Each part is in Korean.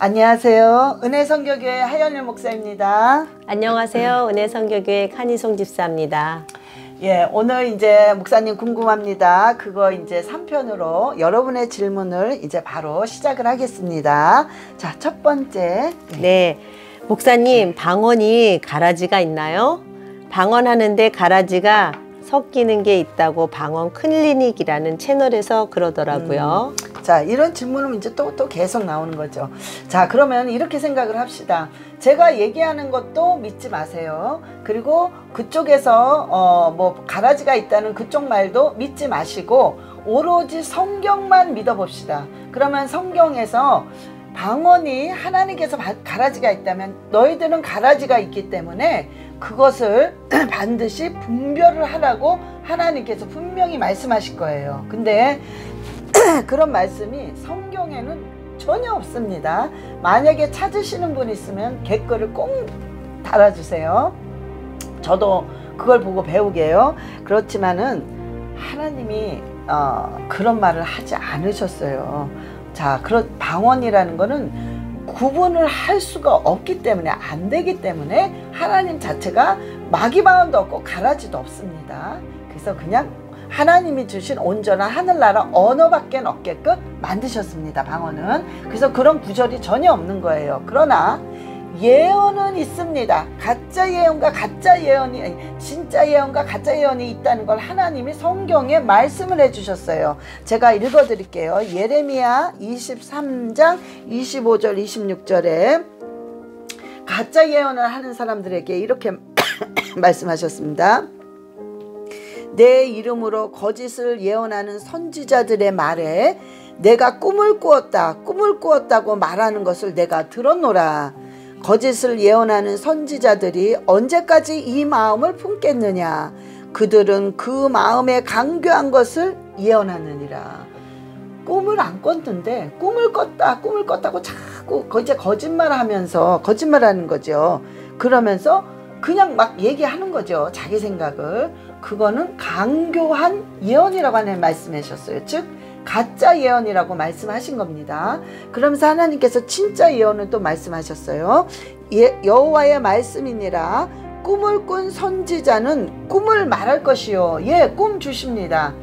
안녕하세요. 은혜선교교회 하연일 목사입니다. 안녕하세요. 은혜선교교회 칸희송 집사입니다. 예, 오늘 이제 목사님 궁금합니다. 그거 이제 3편으로 여러분의 질문을 이제 바로 시작을 하겠습니다. 자, 첫 번째. 네. 목사님, 방언이 가라지가 있나요? 방언하는데 가라지가 섞이는 게 있다고 방언 클리닉이라는 채널에서 그러더라고요. 자, 이런 질문은 이제 또 계속 나오는 거죠. 자, 그러면 이렇게 생각을 합시다. 제가 얘기하는 것도 믿지 마세요. 그리고 그쪽에서 뭐 가라지가 있다는 그쪽 말도 믿지 마시고 오로지 성경만 믿어봅시다. 그러면 성경에서 방언이 하나님께서 가라지가 있다면 너희들은 가라지가 있기 때문에 그것을 반드시 분별을 하라고 하나님께서 분명히 말씀하실 거예요. 근데 그런 말씀이 성경에는 전혀 없습니다. 만약에 찾으시는 분 있으면 댓글을 꼭 달아주세요. 저도 그걸 보고 배우게요. 그렇지만은 하나님이 그런 말을 하지 않으셨어요. 자, 방언이라는 거는 구분을 할 수가 없기 때문에, 안 되기 때문에 하나님 자체가 마귀방언도 없고 가라지도 없습니다. 그래서 그냥 하나님이 주신 온전한 하늘나라 언어밖에 없게끔 만드셨습니다. 방언은. 그래서 그런 구절이 전혀 없는 거예요. 그러나 예언은 있습니다. 가짜 예언과 가짜 예언이, 진짜 예언과 가짜 예언이 있다는 걸 하나님이 성경에 말씀을 해주셨어요. 제가 읽어드릴게요. 예레미야 23장 25절 26절에 가짜 예언을 하는 사람들에게 이렇게 말씀하셨습니다. 내 이름으로 거짓을 예언하는 선지자들의 말에 내가 꿈을 꾸었다고 말하는 것을 내가 들었노라. 거짓을 예언하는 선지자들이 언제까지 이 마음을 품겠느냐. 그들은 그 마음에 강교한 것을 예언하느니라. 꿈을 안 꿨는데 꿈을 꿨다고 자꾸 이제 거짓말하는 거죠. 그러면서 그냥 막 얘기하는 거죠. 자기 생각을. 그거는 강교한 예언이라고 하는 말씀하셨어요. 즉 가짜 예언이라고 말씀하신 겁니다. 그러면서 하나님께서 진짜 예언을 또 말씀하셨어요. 여호와의 말씀이니라. 꿈을 꾼 선지자는 꿈을 말할 것이요. 예, 꿈 주십니다.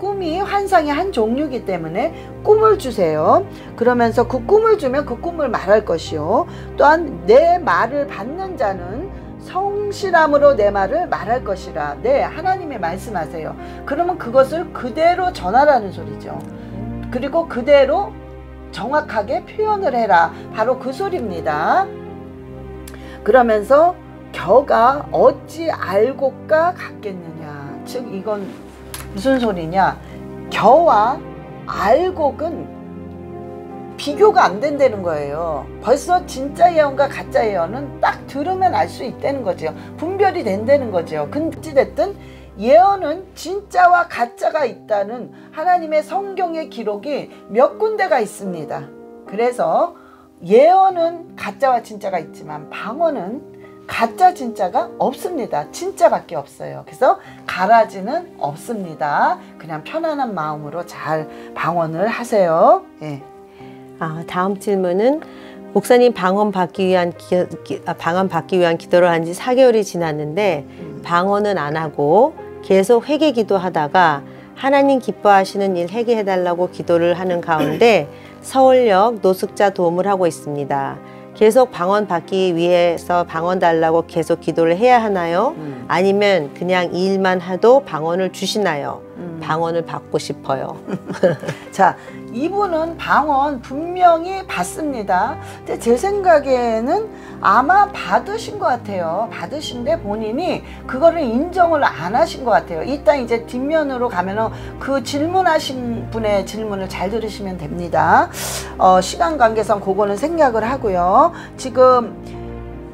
꿈이 환상의 한 종류이기 때문에 꿈을 주세요. 그러면서 그 꿈을 주면 그 꿈을 말할 것이요. 또한 내 말을 받는 자는 성실함으로 내 말을 말할 것이라. 네, 하나님이 말씀하세요. 그러면 그것을 그대로 전하라는 소리죠. 그리고 그대로 정확하게 표현을 해라. 바로 그 소리입니다. 그러면서 겨가 어찌 알고가 같겠느냐. 즉 이건 무슨 소리냐. 겨와 알곡은 비교가 안 된다는 거예요. 벌써 진짜 예언과 가짜 예언은 딱 들으면 알 수 있다는 거죠. 분별이 된다는 거죠. 근데 어찌됐든 예언은 진짜와 가짜가 있다는 하나님의 성경의 기록이 몇 군데가 있습니다. 그래서 예언은 가짜와 진짜가 있지만 방언은 가짜 진짜가 없습니다. 진짜밖에 없어요. 그래서 가라지는 없습니다. 그냥 편안한 마음으로 잘 방언을 하세요. 예. 다음 질문은 목사님 방언 받기 위한 기도를 한 지 4개월이 지났는데 방언은 안 하고 계속 회개 기도하다가 하나님 기뻐하시는 일 회개해달라고 기도를 하는 가운데 서울역 노숙자 도움을 하고 있습니다. 계속 방언 받기 위해서 방언 달라고 계속 기도를 해야 하나요? 아니면 그냥 이 일만 해도 방언을 주시나요? 방언을 받고 싶어요. 자, 이분은 방언 분명히 받습니다. 근데 제 생각에는 아마 받으신 것 같아요. 받으신데 본인이 그거를 인정을 안 하신 것 같아요. 이따 이제 뒷면으로 가면은 그 질문하신 분의 질문을 잘 들으시면 됩니다. 시간 관계상 그거는 생략을 하고요. 지금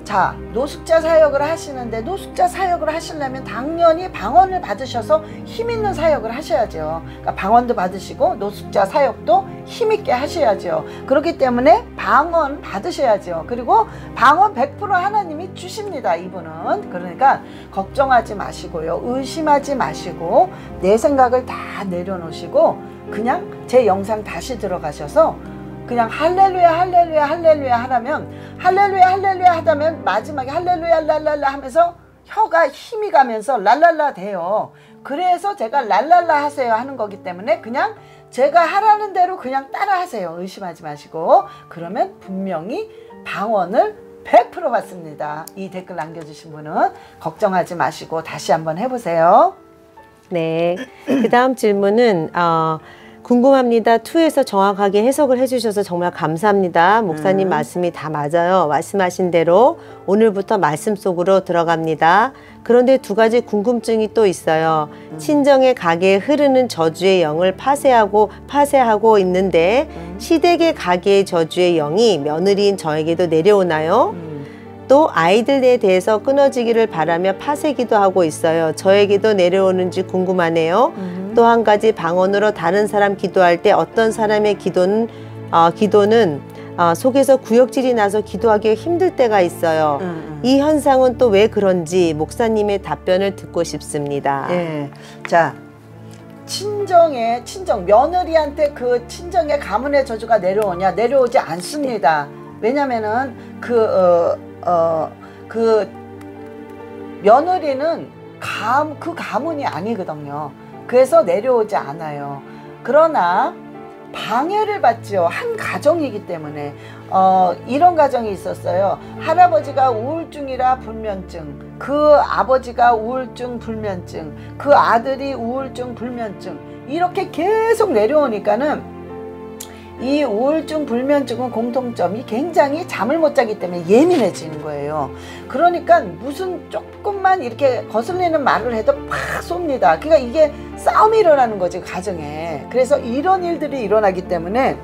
자, 노숙자 사역을 하시는데 노숙자 사역을 하시려면 당연히 방언을 받으셔서 힘있는 사역을 하셔야죠. 그러니까 방언도 받으시고 노숙자 사역도 힘있게 하셔야죠. 그렇기 때문에 방언 받으셔야죠. 그리고 방언 100% 하나님이 주십니다. 이분은. 그러니까 걱정하지 마시고요. 의심하지 마시고 내 생각을 다 내려놓으시고 그냥 제 영상 다시 들어가셔서 그냥 할렐루야 할렐루야 할렐루야 하라면 할렐루야 할렐루야 하다면 마지막에 할렐루야 랄랄라 하면서 혀가 힘이 가면서 랄랄라 돼요. 그래서 제가 랄랄라 하세요 하는 거기 때문에 그냥 제가 하라는 대로 그냥 따라 하세요. 의심하지 마시고. 그러면 분명히 방언을 100% 받습니다. 이 댓글 남겨주신 분은 걱정하지 마시고 다시 한번 해보세요. 네. 그 다음 질문은 궁금합니다. 2에서 정확하게 해석을 해주셔서 정말 감사합니다. 목사님 말씀이 다 맞아요. 말씀하신 대로 오늘부터 말씀 속으로 들어갑니다. 그런데 2가지 궁금증이 또 있어요. 친정의 가게에 흐르는 저주의 영을 파쇄하고 있는데 시댁의 가게의 저주의 영이 며느리인 저에게도 내려오나요? 또 아이들에 대해서 끊어지기를 바라며 파쇄기도 하고 있어요. 저에게도 내려오는지 궁금하네요. 또 한 가지 방언으로 다른 사람 기도할 때 어떤 사람의 기도는 속에서 구역질이 나서 기도하기 힘들 때가 있어요. 이 현상은 또 왜 그런지 목사님의 답변을 듣고 싶습니다. 예. 자, 친정 며느리한테 그 친정의 가문의 저주가 내려오냐? 내려오지 않습니다. 왜냐면은 그 며느리는 그 가문이 아니거든요. 그래서 내려오지 않아요. 그러나 방해를 받죠. 한 가정이기 때문에 이런 가정이 있었어요. 할아버지가 우울증이라 불면증, 그 아버지가 우울증 불면증, 그 아들이 우울증 불면증 이렇게 계속 내려오니까는 이 우울증 불면증은 공통점이 굉장히 잠을 못 자기 때문에 예민해지는 거예요. 그러니까 무슨 조금만 이렇게 거슬리는 말을 해도 팍 쏩니다. 그러니까 이게 싸움이 일어나는 거지 가정에. 그래서 이런 일들이 일어나기 때문에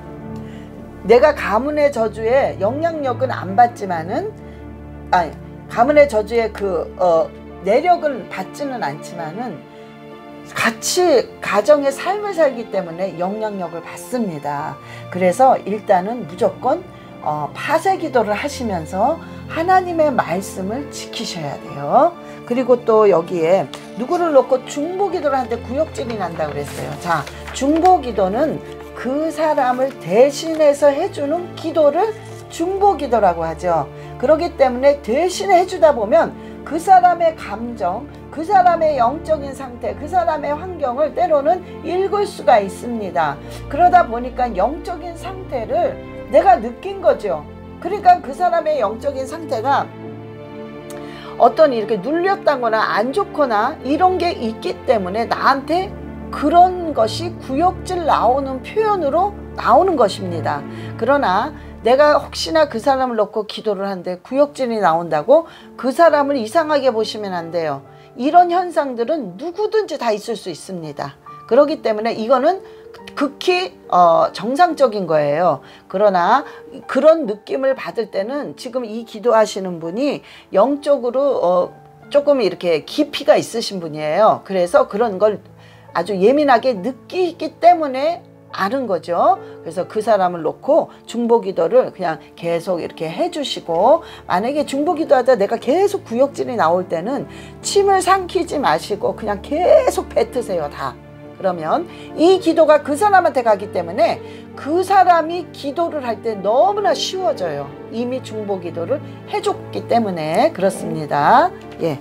내가 가문의 저주에 영향력은 안 받지만은 가문의 저주에 내력은 받지는 않지만은 같이 가정의 삶을 살기 때문에 영향력을 받습니다. 그래서 일단은 무조건 파쇄 기도를 하시면서 하나님의 말씀을 지키셔야 돼요. 그리고 또 여기에 누구를 놓고 중보 기도를 하는데 구역질이 난다고 그랬어요. 자, 중보 기도는 그 사람을 대신해서 해주는 기도를 중보 기도라고 하죠. 그렇기 때문에 대신 해주다 보면 그 사람의 감정, 그 사람의 영적인 상태, 그 사람의 환경을 때로는 읽을 수가 있습니다. 그러다 보니까 영적인 상태를 내가 느낀 거죠. 그러니까 그 사람의 영적인 상태가 어떤 이렇게 눌렸다거나 안 좋거나 이런 게 있기 때문에 나한테 그런 것이 구역질 나오는 표현으로 나오는 것입니다. 그러나 내가 혹시나 그 사람을 놓고 기도를 하는데 구역질이 나온다고 그 사람을 이상하게 보시면 안 돼요. 이런 현상들은 누구든지 다 있을 수 있습니다. 그렇기 때문에 이거는 극히 정상적인 거예요. 그러나 그런 느낌을 받을 때는 지금 이 기도하시는 분이 영적으로 조금 이렇게 깊이가 있으신 분이에요. 그래서 그런 걸 아주 예민하게 느끼기 때문에 아는 거죠. 그래서 그 사람을 놓고 중보 기도를 그냥 계속 이렇게 해주시고, 만약에 중보 기도하다 내가 계속 구역질이 나올 때는 침을 삼키지 마시고 그냥 계속 뱉으세요. 다. 그러면 이 기도가 그 사람한테 가기 때문에 그 사람이 기도를 할 때 너무나 쉬워져요. 이미 중보 기도를 해줬기 때문에 그렇습니다. 예.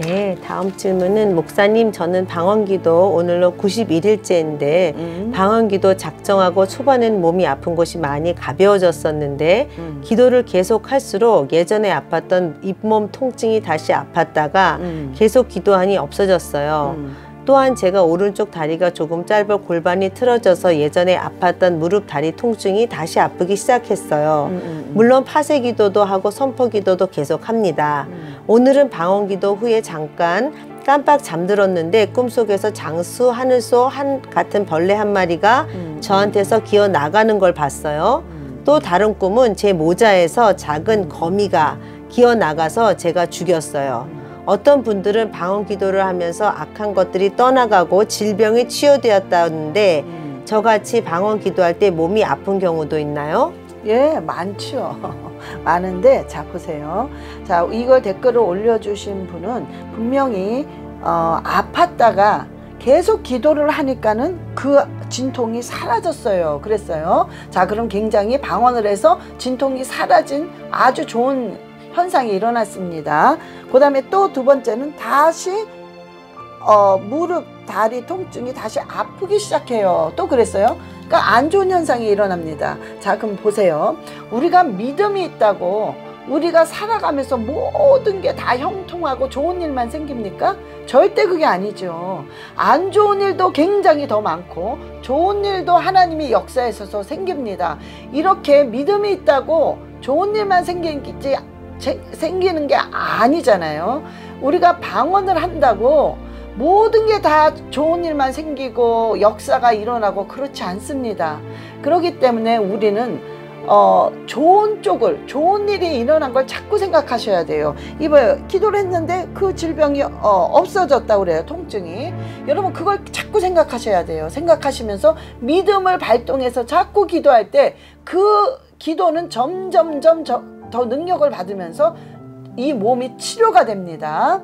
네, 다음 질문은 목사님, 저는 방언기도 오늘로 91일째인데 방언기도 작정하고 초반엔 몸이 아픈 곳이 많이 가벼워졌었는데 기도를 계속 할수록 예전에 아팠던 잇몸 통증이 다시 아팠다가 계속 기도하니 없어졌어요. 또한 제가 오른쪽 다리가 조금 짧아 골반이 틀어져서 예전에 아팠던 무릎 다리 통증이 다시 아프기 시작했어요. 물론 파쇄 기도도 하고 선포 기도도 계속 합니다. 오늘은 방언 기도 후에 잠깐 깜빡 잠들었는데 꿈속에서 장수, 하늘소 같은 벌레 한 마리가 저한테서 기어 나가는 걸 봤어요. 또 다른 꿈은 제 모자에서 작은 거미가 기어 나가서 제가 죽였어요. 어떤 분들은 방언 기도를 하면서 악한 것들이 떠나가고 질병이 치유되었다는데 저같이 방언 기도할 때 몸이 아픈 경우도 있나요? 예, 많죠. 많은데, 자, 보세요. 자, 이걸 댓글을 올려주신 분은 분명히 아팠다가 계속 기도를 하니까는 그 진통이 사라졌어요. 그랬어요. 자, 그럼 굉장히 방언을 해서 진통이 사라진 아주 좋은 현상이 일어났습니다. 그 다음에 또 두 번째는 다시 무릎, 다리 통증이 다시 아프기 시작해요. 또 그랬어요. 그러니까 안 좋은 현상이 일어납니다. 자, 그럼 보세요. 우리가 믿음이 있다고 우리가 살아가면서 모든 게 다 형통하고 좋은 일만 생깁니까? 절대 그게 아니죠. 안 좋은 일도 굉장히 더 많고 좋은 일도 하나님이 역사에 있어서 생깁니다. 이렇게 믿음이 있다고 좋은 일만 생기는 게 아니잖아요. 우리가 방언을 한다고 모든 게 다 좋은 일만 생기고 역사가 일어나고 그렇지 않습니다. 그렇기 때문에 우리는 좋은 쪽을, 좋은 일이 일어난 걸 자꾸 생각하셔야 돼요. 이봐요, 기도를 했는데 그 질병이 없어졌다고 그래요. 통증이. 여러분, 그걸 자꾸 생각하셔야 돼요. 생각하시면서 믿음을 발동해서 자꾸 기도할 때 그 기도는 점점점 더 능력을 받으면서 이 몸이 치료가 됩니다.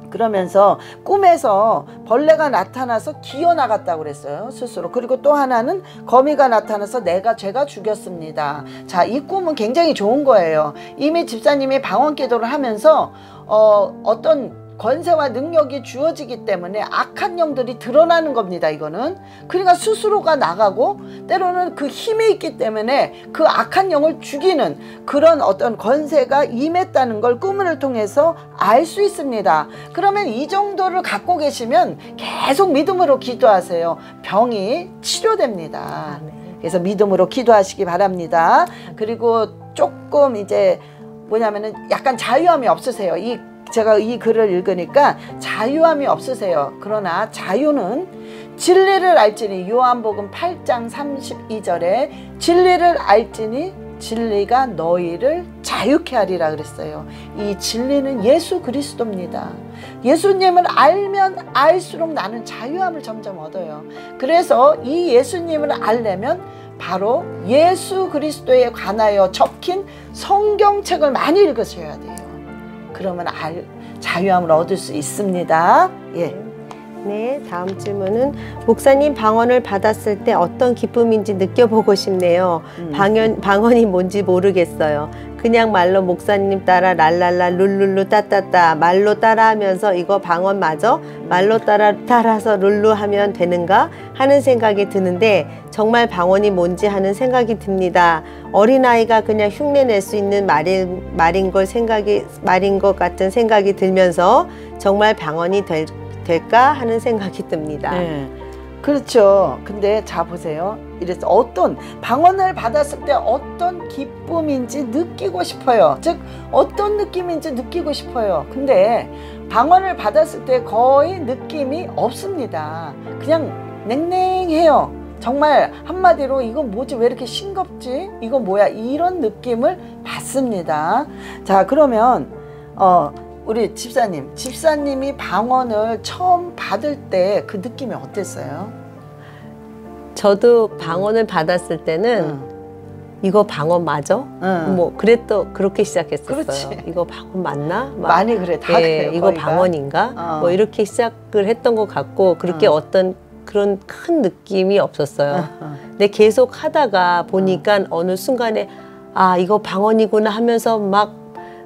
그러면서 꿈에서 벌레가 나타나서 기어나갔다고 그랬어요. 스스로. 그리고 또 하나는 거미가 나타나서 제가 죽였습니다. 자, 이 꿈은 굉장히 좋은 거예요. 이미 집사님이 방언 기도를 하면서 어떤 권세와 능력이 주어지기 때문에 악한 영들이 드러나는 겁니다. 이거는. 그러니까 스스로가 나가고 때로는 그 힘이 있기 때문에 그 악한 영을 죽이는 그런 어떤 권세가 임했다는 걸 꿈을 통해서 알 수 있습니다. 그러면 이 정도를 갖고 계시면 계속 믿음으로 기도하세요. 병이 치료됩니다. 그래서 믿음으로 기도하시기 바랍니다. 그리고 조금 이제 뭐냐면은 약간 자유함이 없으세요. 제가 이 글을 읽으니까 자유함이 없으세요. 그러나 자유는 진리를 알지니, 요한복음 8장 32절에 진리를 알지니 진리가 너희를 자유케 하리라 그랬어요. 이 진리는 예수 그리스도입니다. 예수님을 알면 알수록 나는 자유함을 점점 얻어요. 그래서 이 예수님을 알려면 바로 예수 그리스도에 관하여 적힌 성경책을 많이 읽으셔야 돼요. 그러면 자유함을 얻을 수 있습니다. 예. 네, 다음 질문은 목사님 방언을 받았을 때 어떤 기쁨인지 느껴보고 싶네요. 방언이 뭔지 모르겠어요. 그냥 말로 목사님 따라 랄랄라 룰룰루 따따따 말로 따라하면서 이거 방언 맞아? 말로 따라서 룰루 하면 되는가? 하는 생각이 드는데 정말 방언이 뭔지 하는 생각이 듭니다. 어린아이가 그냥 흉내낼 수 있는 말인 것 같은 생각이 들면서 정말 방언이 될까 하는 생각이 듭니다. 네. 그렇죠. 근데 자 보세요. 이래서 어떤 방언을 받았을 때 어떤 기쁨인지 느끼고 싶어요. 즉 어떤 느낌인지 느끼고 싶어요. 근데 방언을 받았을 때 거의 느낌이 없습니다. 그냥 냉랭해요. 정말 한마디로 이건 뭐지, 왜 이렇게 싱겁지, 이거 뭐야, 이런 느낌을 받습니다. 자, 그러면 우리 집사님이 방언을 처음 받을 때 그 느낌이 어땠어요? 저도 방언을 받았을 때는 이거 방언 맞아? 뭐 그렇게 시작했었어요. 그렇지. 이거 방언 맞나? 많이 그래, 다 그래요. 이거 거기가? 방언인가? 뭐 이렇게 시작을 했던 것 같고 그렇게 어떤 그런 큰 느낌이 없었어요. 근데 계속 하다가 보니까 어느 순간에 아, 이거 방언이구나 하면서 막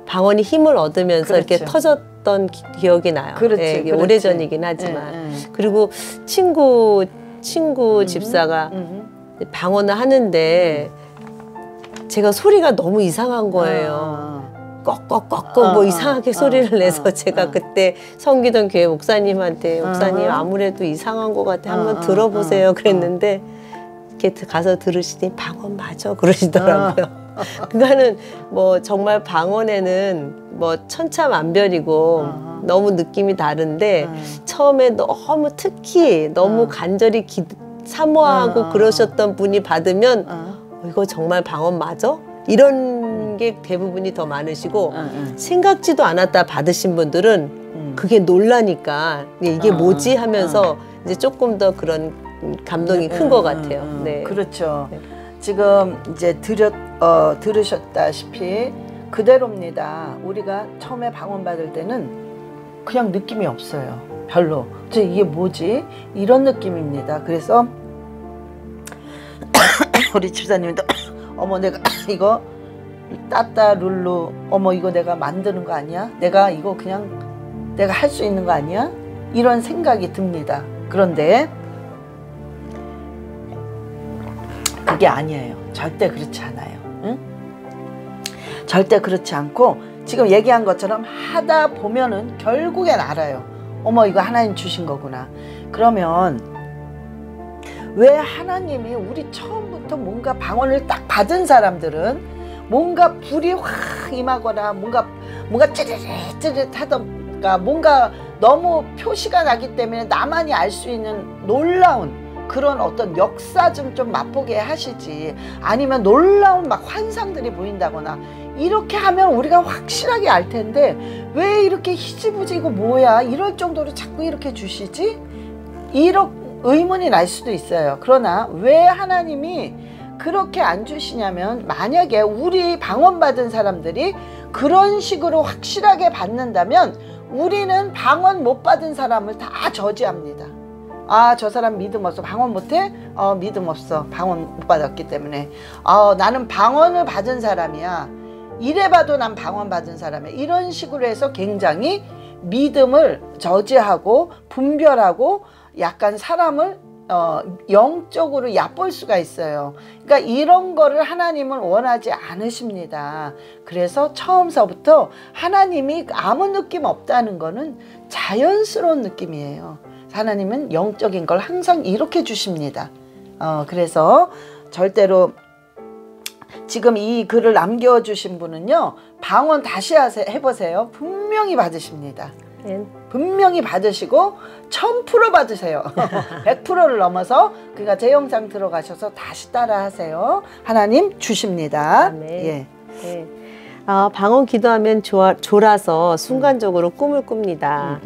방언이 힘을 얻으면서 그렇죠. 이렇게 터졌던 기억이 나요. 그렇지, 예, 그렇지. 오래전이긴 하지만. 그리고 친구 집사가 방언을 하는데 제가 소리가 너무 이상한 거예요. 꺽꺽꺽꺽 뭐 이상하게 소리를 내서 제가 그때 섬기던 교회 목사님한테 목사님 아무래도 이상한 것 같아, 한번 들어보세요 그랬는데 이렇게 가서 들으시니 방언 맞아 그러시더라고요. 그거는 뭐 정말 방언에는 뭐 천차만별이고 너무 느낌이 다른데 처음에 너무 특히 너무 간절히 사모하고 그러셨던 분이 받으면 이거 정말 방언 맞아? 이런 게 대부분이 더 많으시고 생각지도 않았다 받으신 분들은 그게 놀라니까 이게 뭐지 하면서 이제 조금 더 그런 감동이 큰 것 같아요. 네. 그렇죠. 네. 지금 이제 들으셨다시피 그대로입니다. 우리가 처음에 방언 받을 때는 그냥 느낌이 없어요. 별로. 이게 뭐지? 이런 느낌입니다. 그래서 우리 집사님도 어머 내가 이거 따따 룰루 어머 이거 내가 만드는 거 아니야? 내가 이거 그냥 내가 할 수 있는 거 아니야? 이런 생각이 듭니다. 그런데 그게 아니에요. 절대 그렇지 않아요. 응? 절대 그렇지 않고 지금 얘기한 것처럼 하다 보면은 결국엔 알아요. 어머 이거 하나님 주신 거구나. 그러면 왜 하나님이 우리 처음부터 뭔가 방언을 딱 받은 사람들은 뭔가 불이 확 임하거나 뭔가 찌릿찌릿하던가 뭔가 너무 표시가 나기 때문에 나만이 알 수 있는 놀라운 그런 어떤 역사 좀 맛보게 하시지, 아니면 놀라운 막 환상들이 보인다거나 이렇게 하면 우리가 확실하게 알 텐데 왜 이렇게 희지부지 이거 뭐야 이럴 정도로 자꾸 이렇게 주시지? 이런 의문이 날 수도 있어요. 그러나 왜 하나님이 그렇게 안 주시냐면, 만약에 우리 방언받은 사람들이 그런 식으로 확실하게 받는다면 우리는 방언 못 받은 사람을 다 저지합니다. 아, 저 사람 믿음 없어. 방언 못해? 믿음 없어. 방언 못 받았기 때문에. 나는 방언을 받은 사람이야. 이래봐도 난 방언 받은 사람이야. 이런 식으로 해서 굉장히 믿음을 저지하고 분별하고 약간 사람을 영적으로 얕볼 수가 있어요. 그러니까 이런 거를 하나님은 원하지 않으십니다. 그래서 처음서부터 하나님이 아무 느낌 없다는 거는 자연스러운 느낌이에요. 하나님은 영적인 걸 항상 이렇게 주십니다. 그래서 절대로 지금 이 글을 남겨주신 분은요, 방언 다시 해보세요. 분명히 받으십니다. 분명히 받으시고 1000% 받으세요. 100%를 넘어서, 그러니까 제 영상 들어가셔서 다시 따라 하세요. 하나님 주십니다. 예. 네. 방언 기도하면 졸아서 순간적으로 꿈을 꿉니다.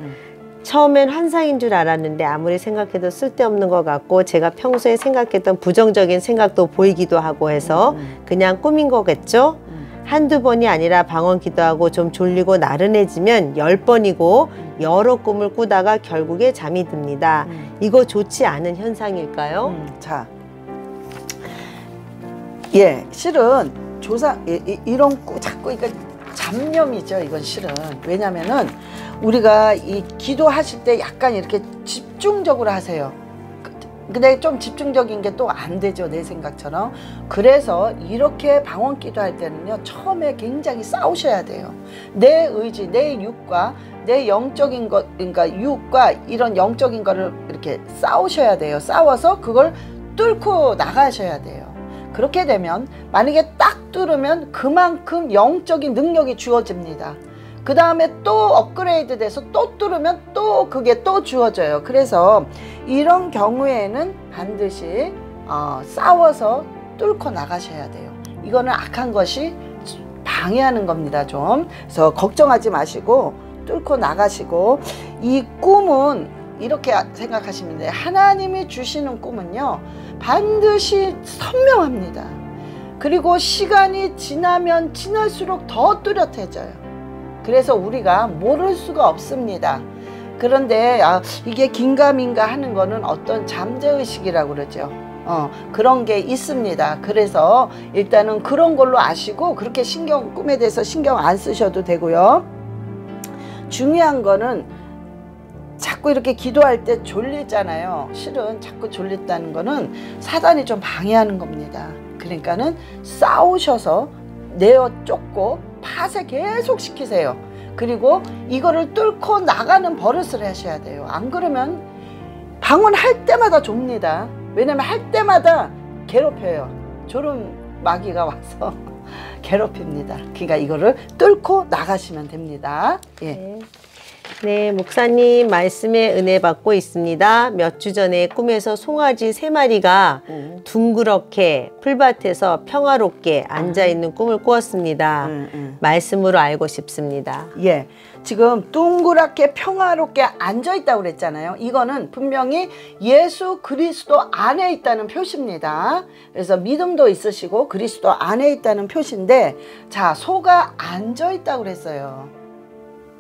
처음엔 환상인 줄 알았는데 아무리 생각해도 쓸데없는 것 같고 제가 평소에 생각했던 부정적인 생각도 보이기도 하고 해서 그냥 꿈인 거겠죠? 한두 번이 아니라 방언 기도하고 좀 졸리고 나른해지면 10번이고 여러 꿈을 꾸다가 결국에 잠이 듭니다. 이거 좋지 않은 현상일까요? 자, 예, 실은 이런 자꾸 이거 잡념이죠. 이건 실은. 왜냐면은 우리가 이 기도하실 때 약간 이렇게 집중적으로 하세요. 근데 좀 집중적인 게 또 안 되죠, 내 생각처럼. 그래서 이렇게 방언 기도할 때는요, 처음에 굉장히 싸우셔야 돼요. 내 의지, 내 육과 내 영적인 것, 그러니까 육과 이런 영적인 거를 이렇게 싸우셔야 돼요. 싸워서 그걸 뚫고 나가셔야 돼요. 그렇게 되면 만약에 딱 뚫으면 그만큼 영적인 능력이 주어집니다. 그 다음에 또 업그레이드 돼서 또 뚫으면 또 그게 또 주어져요. 그래서 이런 경우에는 반드시 싸워서 뚫고 나가셔야 돼요. 이거는 악한 것이 방해하는 겁니다. 좀. 그래서 걱정하지 마시고 뚫고 나가시고, 이 꿈은 이렇게 생각하시면 돼요. 하나님이 주시는 꿈은요, 반드시 선명합니다. 그리고 시간이 지나면 지날수록 더 뚜렷해져요. 그래서 우리가 모를 수가 없습니다. 그런데 이게 긴가민가 하는 거는 어떤 잠재의식이라고 그러죠. 그런 게 있습니다. 그래서 일단은 그런 걸로 아시고 그렇게 꿈에 대해서 신경 안 쓰셔도 되고요. 중요한 거는 자꾸 이렇게 기도할 때 졸리잖아요. 실은 자꾸 졸렸다는 거는 사단이 좀 방해하는 겁니다. 그러니까는 싸우셔서 내어 쫓고 팥에 계속 시키세요. 그리고 이거를 뚫고 나가는 버릇을 하셔야 돼요. 안 그러면 방언할 때마다 좁니다. 왜냐면 할 때마다 괴롭혀요. 졸음 마귀가 와서 괴롭힙니다. 그러니까 이거를 뚫고 나가시면 됩니다. 예. 네, 목사님 말씀에 은혜 받고 있습니다. 몇 주 전에 꿈에서 송아지 3마리가 둥그렇게 풀밭에서 평화롭게 앉아있는 꿈을 꾸었습니다. 말씀으로 알고 싶습니다. 예, 지금 둥그랗게 평화롭게 앉아있다고 그랬잖아요. 이거는 분명히 예수 그리스도 안에 있다는 표시입니다. 그래서 믿음도 있으시고 그리스도 안에 있다는 표시인데, 자, 소가 앉아있다고 그랬어요.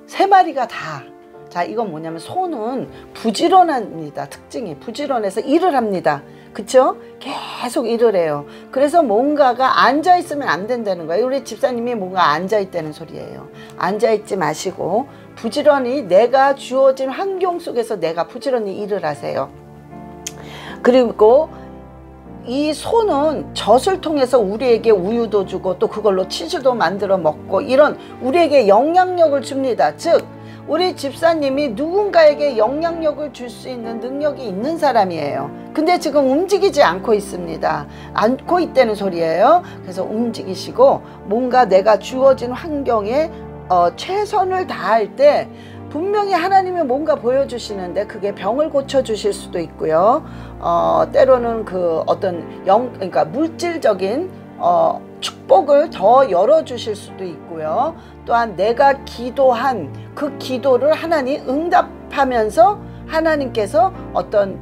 3마리가 다. 자, 이건 뭐냐면 소는 부지런합니다. 특징이 부지런해서 일을 합니다. 그쵸? 계속 일을 해요. 그래서 뭔가가 앉아있으면 안 된다는 거예요. 우리 집사님이 뭔가 앉아있다는 소리예요. 앉아있지 마시고 부지런히 내가 주어진 환경 속에서 내가 부지런히 일을 하세요. 그리고 이 소는 젖을 통해서 우리에게 우유도 주고 또 그걸로 치즈도 만들어 먹고 이런 우리에게 영향력을 줍니다. 즉 우리 집사님이 누군가에게 영향력을 줄 수 있는 능력이 있는 사람이에요. 근데 지금 움직이지 않고 있습니다. 않고 있다는 소리예요. 그래서 움직이시고 뭔가 내가 주어진 환경에 최선을 다할 때 분명히 하나님이 뭔가 보여주시는데 그게 병을 고쳐주실 수도 있고요. 때로는 그 어떤 그러니까 물질적인 축복을 더 열어주실 수도 있고요. 또한 내가 기도한 그 기도를 하나님 응답하면서 하나님께서 어떤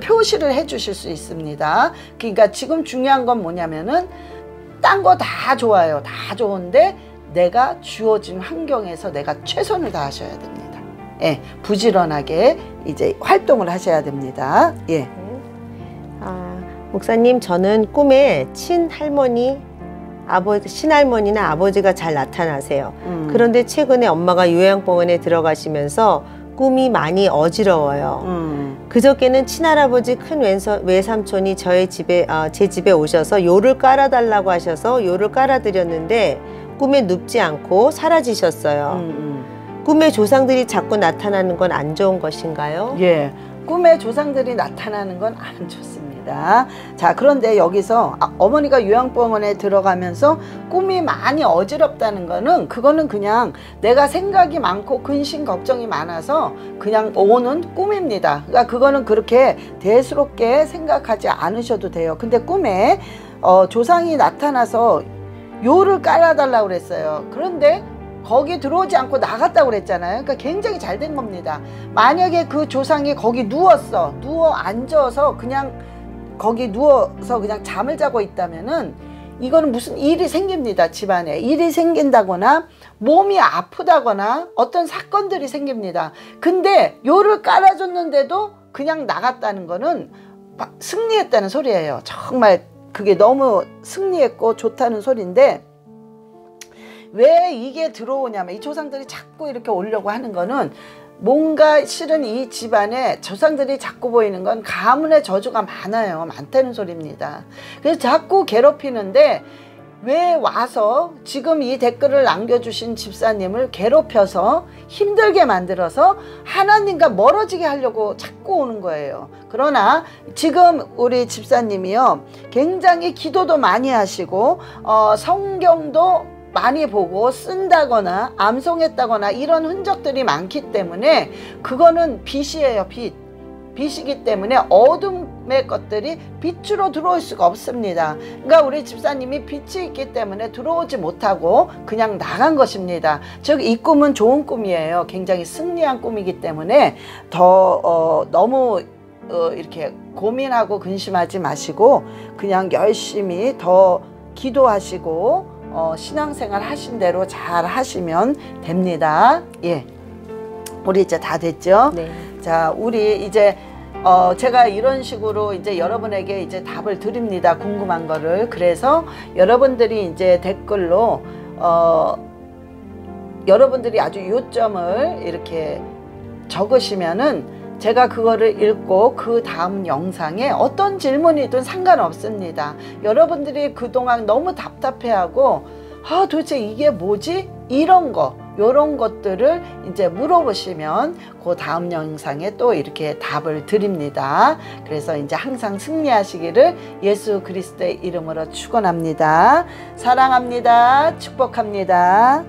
표시를 해주실 수 있습니다. 그러니까 지금 중요한 건 뭐냐면은 딴 거 다 좋아요. 다 좋은데 내가 주어진 환경에서 내가 최선을 다하셔야 됩니다. 예, 부지런하게 이제 활동을 하셔야 됩니다. 예. 목사님, 저는 꿈에 친할머니나 아버지가 잘 나타나세요. 그런데 최근에 엄마가 요양병원에 들어가시면서 꿈이 많이 어지러워요. 그저께는 친할아버지 큰 외삼촌이 제 집에 오셔서 요를 깔아달라고 하셔서 요를 깔아드렸는데 꿈에 눕지 않고 사라지셨어요. 꿈에 조상들이 자꾸 나타나는 건 안 좋은 것인가요? 예, 꿈에 조상들이 나타나는 건 안 좋습니다. 자, 그런데 여기서 어머니가 요양병원에 들어가면서 꿈이 많이 어지럽다는 거는 그거는 그냥 내가 생각이 많고 근심 걱정이 많아서 그냥 오는 꿈입니다. 그러니까 그거는 그렇게 대수롭게 생각하지 않으셔도 돼요. 근데 꿈에 조상이 나타나서 요를 깔아달라고 그랬어요. 그런데 거기 들어오지 않고 나갔다고 그랬잖아요. 그러니까 굉장히 잘 된 겁니다. 만약에 그 조상이 거기 누워 앉아서 그냥 거기 누워서 그냥 잠을 자고 있다면은 이거는 무슨 일이 생깁니다. 집안에 일이 생긴다거나 몸이 아프다거나 어떤 사건들이 생깁니다. 근데 요를 깔아줬는데도 그냥 나갔다는 거는 승리했다는 소리예요. 정말 그게 너무 승리했고 좋다는 소리인데, 왜 이게 들어오냐면 이 조상들이 자꾸 이렇게 오려고 하는 거는 뭔가 실은 이 집안에 조상들이 자꾸 보이는 건 가문의 저주가 많다는 소리입니다. 그래서 자꾸 괴롭히는데 왜 와서 지금 이 댓글을 남겨주신 집사님을 괴롭혀서 힘들게 만들어서 하나님과 멀어지게 하려고 자꾸 오는 거예요. 그러나 지금 우리 집사님이요, 굉장히 기도도 많이 하시고 성경도 많이 보고 쓴다거나 암송했다거나 이런 흔적들이 많기 때문에 그거는 빛이에요. 빛이기 때문에 어둠의 것들이 빛으로 들어올 수가 없습니다. 그러니까 우리 집사님이 빛이 있기 때문에 들어오지 못하고 그냥 나간 것입니다. 즉 이 꿈은 좋은 꿈이에요. 굉장히 승리한 꿈이기 때문에 더 너무 이렇게 고민하고 근심하지 마시고 그냥 열심히 더 기도하시고 신앙생활 하신 대로 잘 하시면 됩니다. 예, 우리 이제 다 됐죠? 네. 자, 우리 이제 제가 이런 식으로 이제 여러분에게 이제 답을 드립니다. 궁금한 거를. 그래서 여러분들이 이제 댓글로 여러분들이 아주 요점을 이렇게 적으시면은 제가 그거를 읽고 그 다음 영상에 어떤 질문이든 상관없습니다. 여러분들이 그동안 너무 답답해하고 도대체 이게 뭐지? 이런 것들을 이제 물어보시면 그 다음 영상에 또 이렇게 답을 드립니다. 그래서 이제 항상 승리하시기를 예수 그리스도의 이름으로 축원합니다. 사랑합니다. 축복합니다.